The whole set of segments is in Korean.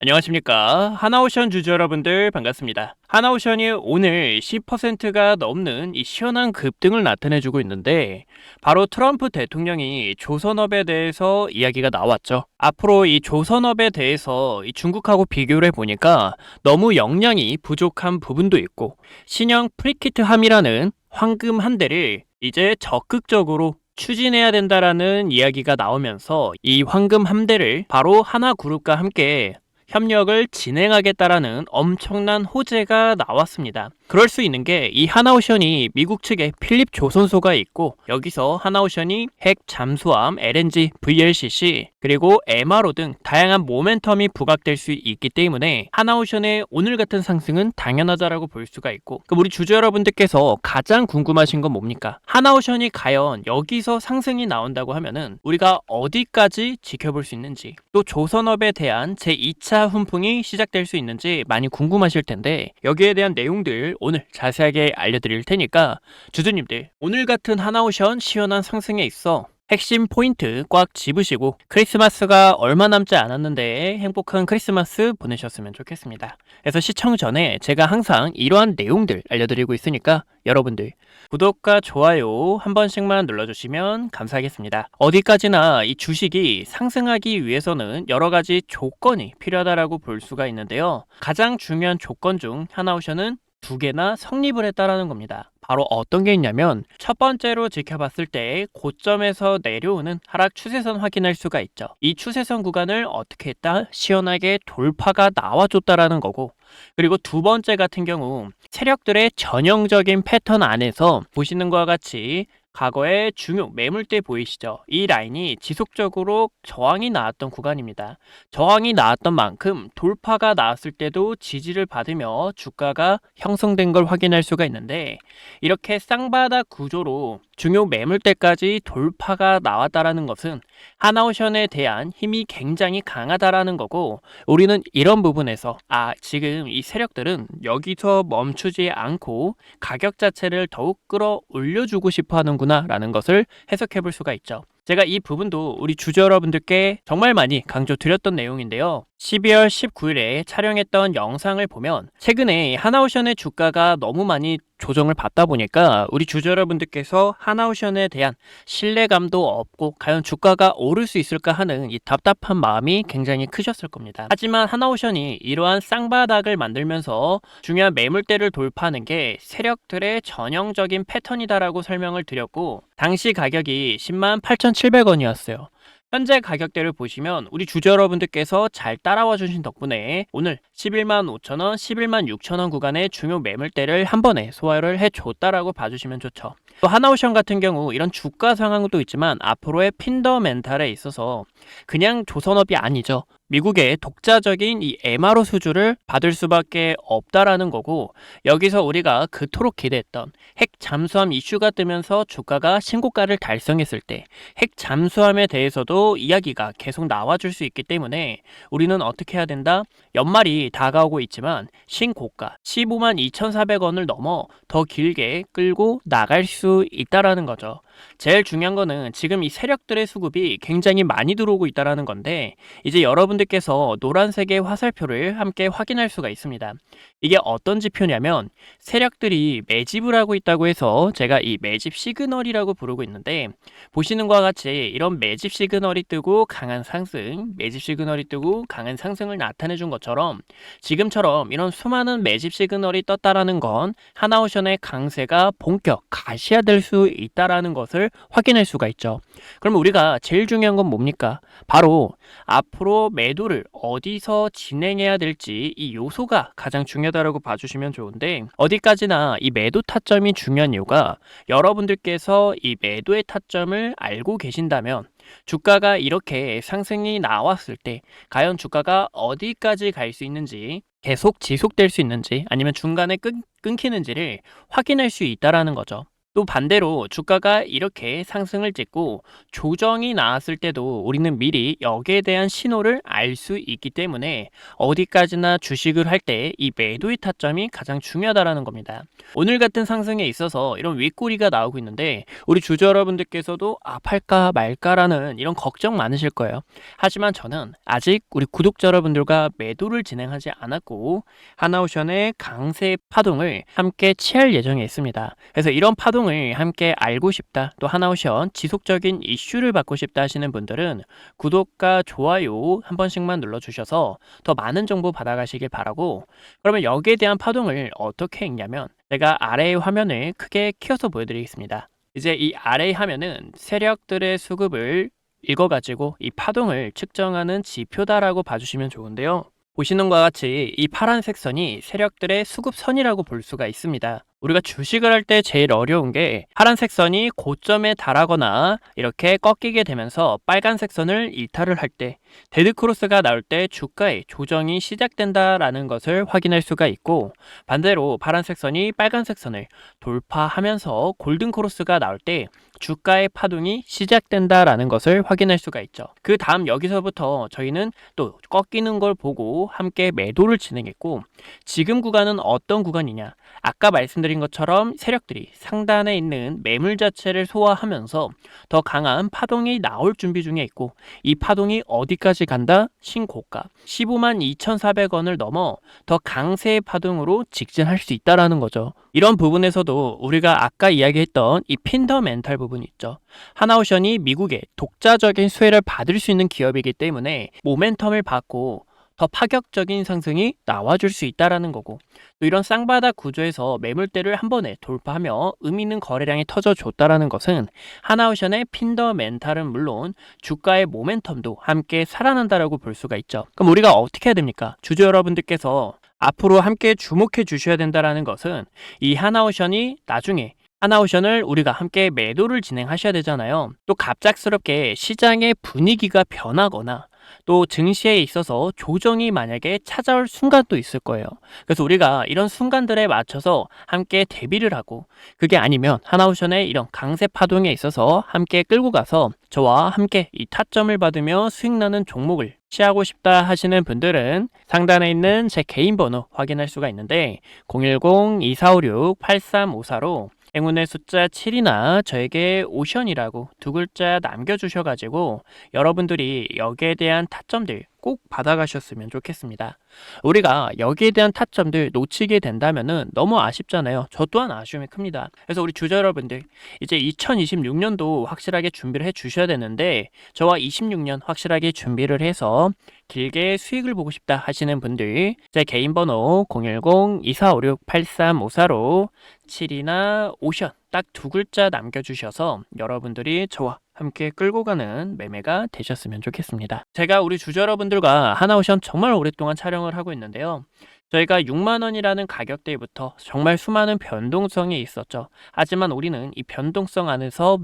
안녕하십니까. 하나오션 주주 여러분들 반갑습니다. 하나오션이 오늘 10%가 넘는 이 시원한 급등을 나타내주고 있는데 바로 트럼프 대통령이 조선업에 대해서 이야기가 나왔죠. 앞으로 이 조선업에 대해서 이 중국하고 비교를 해보니까 너무 역량이 부족한 부분도 있고 신형 프리키트 함이라는 황금 한 대를 이제 적극적으로 추진해야 된다라는 이야기가 나오면서 이 황금 함대를 바로 하나그룹과 함께 협력을 진행하겠다라는 엄청난 호재가 나왔습니다. 그럴 수 있는 게 이 하나오션이 미국 측에 필립 조선소가 있고 여기서 하나오션이 핵 잠수함 LNG, VLCC 그리고 MRO 등 다양한 모멘텀이 부각될 수 있기 때문에 하나오션의 오늘 같은 상승은 당연하다라고 볼 수가 있고 그럼 우리 주주 여러분들께서 가장 궁금하신 건 뭡니까? 하나오션이 과연 여기서 상승이 나온다고 하면은 우리가 어디까지 지켜볼 수 있는지 또 조선업에 대한 제2차 훈풍이 시작될 수 있는지 많이 궁금하실 텐데 여기에 대한 내용들 오늘 자세하게 알려드릴 테니까 주주님들 오늘 같은 하나오션 시원한 상승에 있어 핵심 포인트 꽉 집으시고 크리스마스가 얼마 남지 않았는데 행복한 크리스마스 보내셨으면 좋겠습니다. 그래서 시청 전에 제가 항상 이러한 내용들 알려드리고 있으니까 여러분들 구독과 좋아요 한 번씩만 눌러주시면 감사하겠습니다. 어디까지나 이 주식이 상승하기 위해서는 여러 가지 조건이 필요하다라고 볼 수가 있는데요. 가장 중요한 조건 중 하나오션은 두 개나 성립을 했다라는 겁니다. 바로 어떤 게 있냐면 첫 번째로 지켜봤을 때 고점에서 내려오는 하락 추세선 확인할 수가 있죠. 이 추세선 구간을 어떻게 했다? 시원하게 돌파가 나와줬다라는 거고 그리고 두 번째 같은 경우 세력들의 전형적인 패턴 안에서 보시는 것과 같이 과거의 중요 매물대 보이시죠? 이 라인이 지속적으로 저항이 나왔던 구간입니다. 저항이 나왔던 만큼 돌파가 나왔을 때도 지지를 받으며 주가가 형성된 걸 확인할 수가 있는데 이렇게 쌍바닥 구조로 중요 매물대까지 돌파가 나왔다라는 것은 하나오션에 대한 힘이 굉장히 강하다라는 거고 우리는 이런 부분에서 지금 이 세력들은 여기서 멈추지 않고 가격 자체를 더욱 끌어올려주고 싶어 하는구나 라는 것을 해석해 볼 수가 있죠. 제가 이 부분도 우리 주주 여러분들께 정말 많이 강조드렸던 내용인데요. 12월 19일에 촬영했던 영상을 보면 최근에 하나오션의 주가가 너무 많이 조정을 받다 보니까 우리 주주 여러분들께서 하나오션에 대한 신뢰감도 없고 과연 주가가 오를 수 있을까 하는 이 답답한 마음이 굉장히 크셨을 겁니다. 하지만 하나오션이 이러한 쌍바닥을 만들면서 중요한 매물대를 돌파하는 게 세력들의 전형적인 패턴이다라고 설명을 드렸고 당시 가격이 108,700원이었어요. 현재 가격대를 보시면 우리 주주 여러분들께서 잘 따라와 주신 덕분에 오늘 11만 5천원, 11만 6천원 구간의 중요 매물대를 한 번에 소화를 해줬다라고 봐주시면 좋죠. 또 하나오션 같은 경우 이런 주가 상황도 있지만 앞으로의 핀더멘탈에 있어서 그냥 조선업이 아니죠. 미국의 독자적인 이 MRO 수주를 받을 수밖에 없다라는 거고 여기서 우리가 그토록 기대했던 핵 잠수함 이슈가 뜨면서 주가가 신고가를 달성했을 때 핵 잠수함에 대해서도 이야기가 계속 나와줄 수 있기 때문에 우리는 어떻게 해야 된다? 연말이 다가오고 있지만 신고가 15만 2,400원을 넘어 더 길게 끌고 나갈 수 있다라는 거죠. 제일 중요한 거는 지금 이 세력들의 수급이 굉장히 많이 들어오고 있다라는 건데 이제 여러분들께서 노란색의 화살표를 함께 확인할 수가 있습니다. 이게 어떤 지표냐면 세력들이 매집을 하고 있다고 해서 제가 이 매집 시그널이라고 부르고 있는데 보시는 것과 같이 이런 매집 시그널이 뜨고 강한 상승, 매집 시그널이 뜨고 강한 상승을 나타내 준 것처럼 지금처럼 이런 수많은 매집 시그널이 떴다라는 건 하나오션의 강세가 본격 가시화될 수 있다라는 것을 확인할 수가 있죠. 그럼 우리가 제일 중요한 건 뭡니까? 바로 앞으로 매도를 어디서 진행해야 될지 이 요소가 가장 중요하다고 봐주시면 좋은데 어디까지나 이 매도 타점이 중요한 이유가 여러분들께서 이 매도의 타점을 알고 계신다면 주가가 이렇게 상승이 나왔을 때 과연 주가가 어디까지 갈 수 있는지 계속 지속될 수 있는지 아니면 중간에 끊기는지를 확인할 수 있다라는 거죠. 또 반대로 주가가 이렇게 상승을 찍고 조정이 나왔을 때도 우리는 미리 여기에 대한 신호를 알 수 있기 때문에 어디까지나 주식을 할 때 이 매도의 타점이 가장 중요하다라는 겁니다. 오늘 같은 상승에 있어서 이런 윗꼬리가 나오고 있는데 우리 주주 여러분들께서도 팔까 말까라는 이런 걱정 많으실 거예요. 하지만 저는 아직 우리 구독자 여러분들과 매도를 진행하지 않았고 하나오션의 강세 파동을 함께 취할 예정에 있습니다. 그래서 이런 파동을 함께 알고 싶다, 또 하나오션 지속적인 이슈를 받고 싶다 하시는 분들은 구독과 좋아요 한 번씩만 눌러주셔서 더 많은 정보 받아가시길 바라고, 그러면 여기에 대한 파동을 어떻게 읽냐면 제가 아래의 화면을 크게 키워서 보여드리겠습니다. 이제 이 아래의 화면은 세력들의 수급을 읽어가지고 이 파동을 측정하는 지표다라고 봐주시면 좋은데요. 보시는 것과 같이 이 파란색 선이 세력들의 수급선이라고 볼 수가 있습니다. 우리가 주식을 할 때 제일 어려운 게 파란색 선이 고점에 달하거나 이렇게 꺾이게 되면서 빨간색 선을 일탈을 할 때, 데드크로스가 나올 때 주가의 조정이 시작된다라는 것을 확인할 수가 있고, 반대로 파란색 선이 빨간색 선을 돌파하면서 골든크로스가 나올 때 주가의 파동이 시작된다라는 것을 확인할 수가 있죠. 그 다음 여기서부터 저희는 또 꺾이는 걸 보고 함께 매도를 진행했고, 지금 구간은 어떤 구간이냐, 아까 말씀드린 것처럼 세력들이 상단에 있는 매물 자체를 소화하면서 더 강한 파동이 나올 준비 중에 있고, 이 파동이 어디까지 간다? 신고가 15만 2,400원을 넘어 더 강세의 파동으로 직진할 수 있다라는 거죠. 이런 부분에서도 우리가 아까 이야기했던 이 핀더멘탈 부분이 있죠. 하나오션이 미국의 독자적인 수혜를 받을 수 있는 기업이기 때문에 모멘텀을 받고 더 파격적인 상승이 나와줄 수 있다라는 거고, 또 이런 쌍바닥 구조에서 매물대를 한 번에 돌파하며 의미 있는 거래량이 터져줬다라는 것은 하나오션의 핀더멘탈은 물론 주가의 모멘텀도 함께 살아난다라고 볼 수가 있죠. 그럼 우리가 어떻게 해야 됩니까? 주주 여러분들께서 앞으로 함께 주목해 주셔야 된다라는 것은 이 하나오션이 나중에 하나오션을 우리가 함께 매도를 진행하셔야 되잖아요. 또 갑작스럽게 시장의 분위기가 변하거나 또 증시에 있어서 조정이 만약에 찾아올 순간도 있을 거예요. 그래서 우리가 이런 순간들에 맞춰서 함께 대비를 하고, 그게 아니면 하나오션의 이런 강세 파동에 있어서 함께 끌고 가서 저와 함께 이 타점을 받으며 수익 나는 종목을 취하고 싶다 하시는 분들은 상단에 있는 제 개인 번호 확인할 수가 있는데 010-2456-8354로 행운의 숫자 7이나 저에게 오션이라고 두 글자 남겨주셔가지고 여러분들이 여기에 대한 타점들 꼭 받아가셨으면 좋겠습니다. 우리가 여기에 대한 타점들 놓치게 된다면은 너무 아쉽잖아요. 저 또한 아쉬움이 큽니다. 그래서 우리 주주 여러분들 이제 2026년도 확실하게 준비를 해 주셔야 되는데, 저와 26년 확실하게 준비를 해서 길게 수익을 보고 싶다 하시는 분들 제 개인 번호 010-2456-8354로 7이나 오션 딱 두 글자 남겨주셔서 여러분들이 저와 함께 끌고 가는 매매가 되셨으면 좋겠습니다. 제가 우리 주주 여러분들과 하나오션 정말 오랫동안 촬영을 하고 있는데요. 저희가 6만원이라는 가격대부터 정말 수많은 변동성이 있었죠. 하지만 우리는 이 변동성 안에서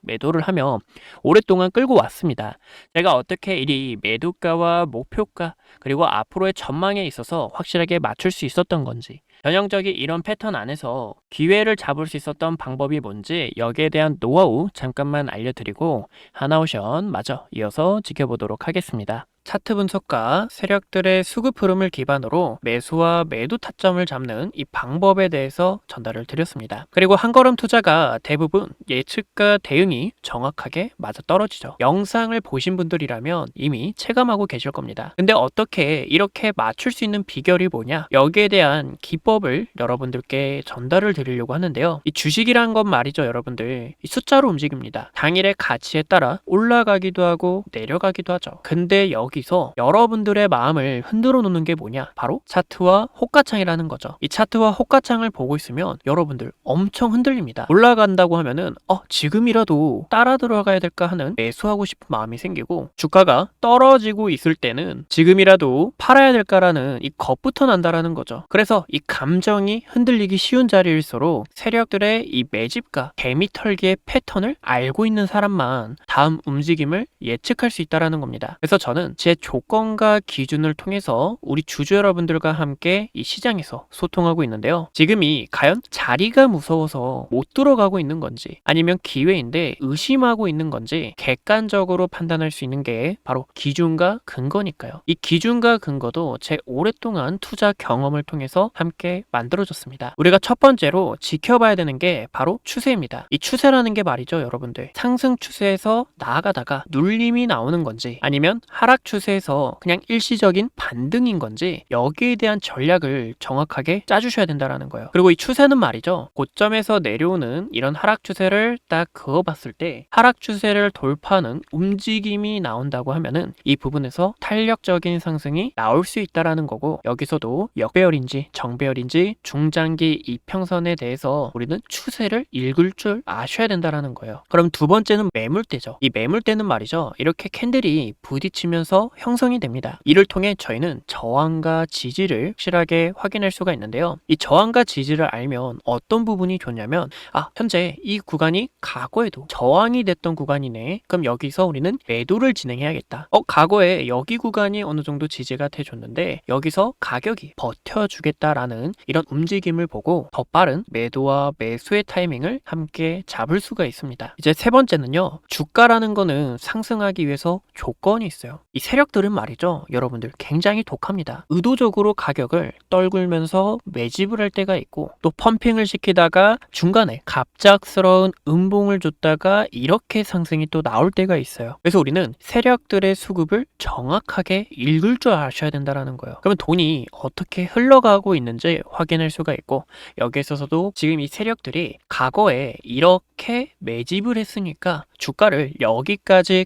매도를 하며 오랫동안 끌고 왔습니다. 제가 어떻게 이 매도가와 목표가 그리고 앞으로의 전망에 있어서 확실하게 맞출 수 있었던 건지, 전형적인 이런 패턴 안에서 기회를 잡을 수 있었던 방법이 뭔지 여기에 대한 노하우 잠깐만 알려드리고 하나오션 마저 이어서 지켜보도록 하겠습니다. 차트 분석과 세력들의 수급 흐름을 기반으로 매수와 매도 타점을 잡는 이 방법에 대해서 전달을 드렸습니다. 그리고 한걸음 투자가 대부분 예측과 대응이 정확하게 맞아떨어지죠. 영상을 보신 분들이라면 이미 체감하고 계실 겁니다. 근데 어떻게 이렇게 맞출 수 있는 비결이 뭐냐? 여기에 대한 기법을 여러분들께 전달을 드리려고 하는데요. 이 주식이란 건 말이죠, 여러분들. 이 숫자로 움직입니다. 당일의 가치에 따라 올라가기도 하고 내려가기도 하죠. 근데 여기서 여러분들의 마음을 흔들어 놓는 게 뭐냐? 바로 차트와 호가창이라는 거죠. 이 차트와 호가창을 보고 있으면 여러분들 엄청 흔들립니다. 올라간다고 하면은 지금이라도 따라 들어가야 될까 하는 매수하고 싶은 마음이 생기고, 주가가 떨어지고 있을 때는 지금이라도 팔아야 될까라는 이 겁부터 난다라는 거죠. 그래서 이 감정이 흔들리기 쉬운 자리일수록 세력들의 이 매집과 개미털기의 패턴을 알고 있는 사람만 다음 움직임을 예측할 수 있다는 겁니다. 그래서 저는 제 조건과 기준을 통해서 우리 주주 여러분들과 함께 이 시장에서 소통하고 있는데요. 지금이 과연 자리가 무서워서 못 들어가고 있는 건지 아니면 기회인데 의심하고 있는 건지 객관적으로 판단할 수 있는 게 바로 기준과 근거니까요. 이 기준과 근거도 제 오랫동안 투자 경험을 통해서 함께 만들어졌습니다. 우리가 첫 번째로 지켜봐야 되는 게 바로 추세입니다. 이 추세라는 게 말이죠, 여러분들. 상승 추세에서 나아가다가 눌림이 나오는 건지 아니면 하락 추세에서 그냥 일시적인 반등인 건지 여기에 대한 전략을 정확하게 짜주셔야 된다는 거예요. 그리고 이 추세는 말이죠, 고점에서 내려오는 이런 하락 추세를 딱 그어봤을 때 하락 추세를 돌파하는 움직임이 나온다고 하면은 이 부분에서 탄력적인 상승이 나올 수 있다라는 거고, 여기서도 역배열인지 정배열인지 중장기 이평선에 대해서 우리는 추세를 읽을 줄 아셔야 된다라는 거예요. 그럼 두 번째는 매물대죠. 이 매물대는 말이죠, 이렇게 캔들이 부딪히면서 형성이 됩니다. 이를 통해 저희는 저항과 지지를 확실하게 확인할 수가 있는데요. 이 저항과 지지를 알면 어떤 부분이 좋냐면, 현재 이 구간이 과거에도 저항이 됐던 구간이네. 그럼 여기서 우리는 매도를 진행해야겠다. 과거에 여기 구간이 어느 정도 지지가 돼줬는데 여기서 가격이 버텨주겠다라는 이런 움직임을 보고 더 빠른 매도와 매수의 타이밍을 함께 잡을 수가 있습니다. 이제 세 번째는요, 주가라는 거는 상승하기 위해서 조건이 있어요. 이 세력들은 말이죠, 여러분들 굉장히 독합니다. 의도적으로 가격을 떨굴면서 매집을 할 때가 있고, 또 펌핑을 시키다가 중간에 갑작스러운 음봉을 줬다가 이렇게 상승이 또 나올 때가 있어요. 그래서 우리는 세력들의 수급을 정확하게 읽을 줄 아셔야 된다는 거예요. 그러면 돈이 어떻게 흘러가고 있는지 확인할 수가 있고, 여기에 있어서도 지금 이 세력들이 과거에 이렇게 매집을 했으니까 주가를 여기까지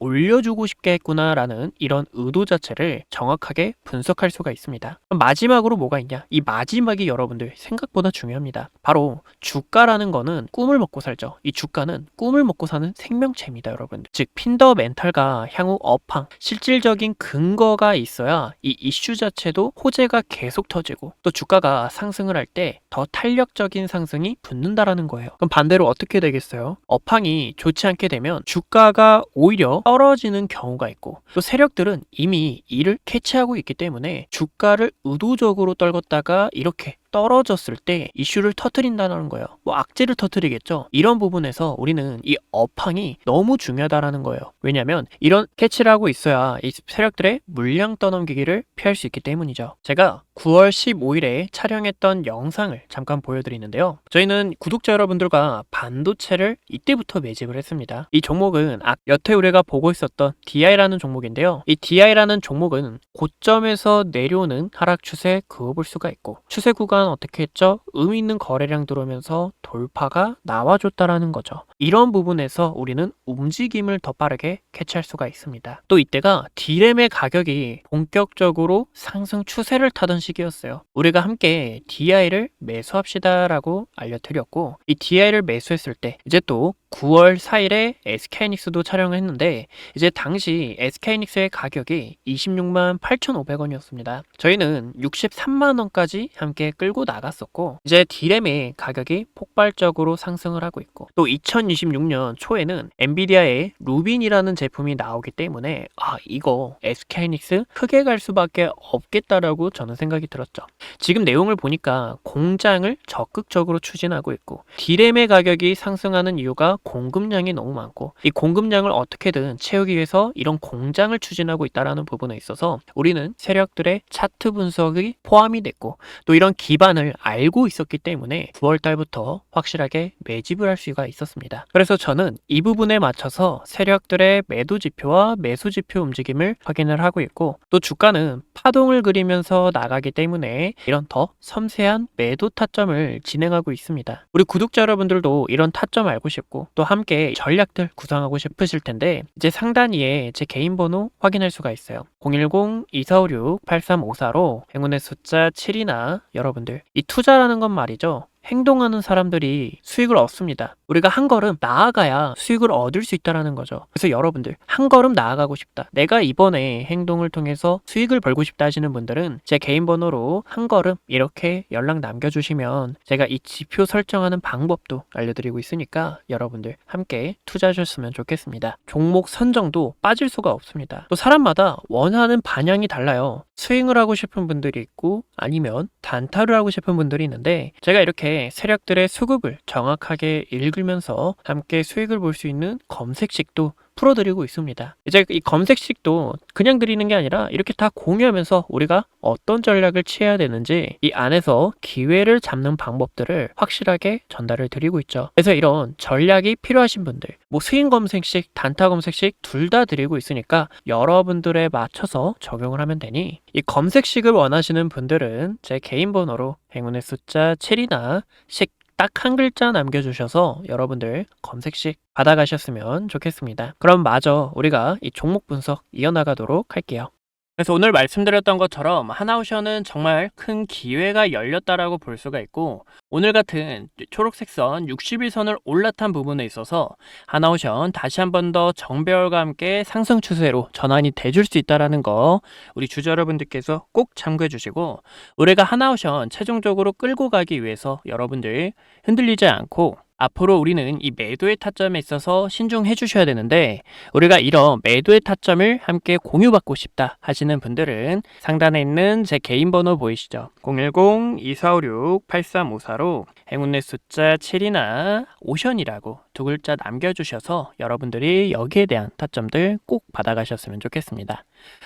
올려주고 싶겠구나라는 이런 의도 자체를 정확하게 분석할 수가 있습니다. 그럼 마지막으로 뭐가 있냐? 이 마지막이 여러분들 생각보다 중요합니다. 바로 주가라는 거는 꿈을 먹고 살죠. 이 주가는 꿈을 먹고 사는 생명체입니다, 여러분들. 즉 핀더멘탈과 향후 업황, 실질적인 근거가 있어야 이 이슈 자체도 호재가 계속 터지고 또 주가가 상승을 할 때 더 탄력적인 상승이 붙는다라는 거예요. 그럼 반대로 어떻게 되겠어요? 업황이 좋지 않게 되면 주가가 오히려 떨어지는 경우가 있고, 또 세력들은 이미 이를 캐치하고 있기 때문에 주가를 의도적으로 떨궜다가 이렇게 떨어졌을 때 이슈를 터뜨린다는 거예요. 악재를 터뜨리겠죠. 이런 부분에서 우리는 이 업황이 너무 중요하다라는 거예요. 왜냐하면 이런 캐치를 하고 있어야 이 세력들의 물량 떠넘기기를 피할 수 있기 때문이죠. 제가 9월 15일에 촬영했던 영상을 잠깐 보여드리는데요. 저희는 구독자 여러분들과 반도체를 이때부터 매집을 했습니다. 이 종목은 여태 우리가 보고 있었던 DI라는 종목인데요. 이 DI라는 종목은 고점에서 내려오는 하락 추세 그어볼 수가 있고, 추세 구간 어떻게 했죠? 의미 있는 거래량 들어오면서 돌파가 나와줬다라는 거죠. 이런 부분에서 우리는 움직임을 더 빠르게 캐치할 수가 있습니다. 또 이때가 D램의 가격이 본격적으로 상승 추세를 타던 시기였어요. 우리가 함께 DI를 매수합시다라고 알려드렸고, 이 DI를 매수했을 때 이제 또 9월 4일에 SK하이닉스도 촬영을 했는데, 이제 당시 SK하이닉스의 가격이 26만 8,500원이었습니다. 저희는 63만원까지 함께 끌고 나갔었고, 이제 D램의 가격이 폭발적으로 상승을 하고 있고, 또 2026년 초에는 엔비디아의 루빈이라는 제품이 나오기 때문에 이거 SK하이닉스 크게 갈 수밖에 없겠다라고 저는 생각이 들었죠. 지금 내용을 보니까 공장을 적극적으로 추진하고 있고, D램의 가격이 상승하는 이유가 공급량이 너무 많고, 이 공급량을 어떻게든 채우기 위해서 이런 공장을 추진하고 있다는 부분에 있어서 우리는 세력들의 차트 분석이 포함이 됐고, 또 이런 기반을 알고 있었기 때문에 9월 달부터 확실하게 매집을 할 수가 있었습니다. 그래서 저는 이 부분에 맞춰서 세력들의 매도 지표와 매수 지표 움직임을 확인을 하고 있고, 또 주가는 파동을 그리면서 나가기 때문에 이런 더 섬세한 매도 타점을 진행하고 있습니다. 우리 구독자 여러분들도 이런 타점 알고 싶고 또 함께 전략들 구상하고 싶으실 텐데, 이제 상단위에 제 개인 번호 확인할 수가 있어요. 010-2456-8354로 행운의 숫자 7이나 여러분들, 이 투자라는 건 말이죠, 행동하는 사람들이 수익을 얻습니다. 우리가 한 걸음 나아가야 수익을 얻을 수 있다는 거죠. 그래서 여러분들 한 걸음 나아가고 싶다. 내가 이번에 행동을 통해서 수익을 벌고 싶다 하시는 분들은 제 개인 번호로 한 걸음 이렇게 연락 남겨주시면 제가 이 지표 설정하는 방법도 알려드리고 있으니까 여러분들 함께 투자하셨으면 좋겠습니다. 종목 선정도 빠질 수가 없습니다. 또 사람마다 원하는 방향이 달라요. 스윙을 하고 싶은 분들이 있고 아니면 단타를 하고 싶은 분들이 있는데 제가 이렇게 세력들의 수급을 정확하게 읽으면서 함께 수익을 볼 수 있는 검색식도 풀어드리고 있습니다. 이제 이 검색식도 그냥 드리는 게 아니라 이렇게 다 공유하면서 우리가 어떤 전략을 취해야 되는지 이 안에서 기회를 잡는 방법들을 확실하게 전달을 드리고 있죠. 그래서 이런 전략이 필요하신 분들, 뭐 스윙 검색식, 단타 검색식 둘 다 드리고 있으니까 여러분들에 맞춰서 적용을 하면 되니 이 검색식을 원하시는 분들은 제 개인 번호로 행운의 숫자 7이나 식 딱 한 글자 남겨주셔서 여러분들 검색식 받아가셨으면 좋겠습니다. 그럼 마저 우리가 이 종목 분석 이어나가도록 할게요. 그래서 오늘 말씀드렸던 것처럼 하나오션은 정말 큰 기회가 열렸다라고 볼 수가 있고 오늘 같은 초록색 선 60일선을 올라탄 부분에 있어서 하나오션 다시 한 번 더 정배열과 함께 상승 추세로 전환이 돼줄 수 있다는 거 우리 주주 여러분들께서 꼭 참고해 주시고 우리가 하나오션 최종적으로 끌고 가기 위해서 여러분들 흔들리지 않고 앞으로 우리는 이 매도의 타점에 있어서 신중해 주셔야 되는데 우리가 이런 매도의 타점을 함께 공유받고 싶다 하시는 분들은 상단에 있는 제 개인 번호 보이시죠? 010-2456-8354로 행운의 숫자 7이나 오션이라고 두 글자 남겨주셔서 여러분들이 여기에 대한 타점들 꼭 받아가셨으면 좋겠습니다.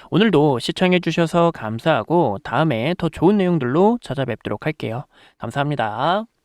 오늘도 시청해 주셔서 감사하고 다음에 더 좋은 내용들로 찾아뵙도록 할게요. 감사합니다.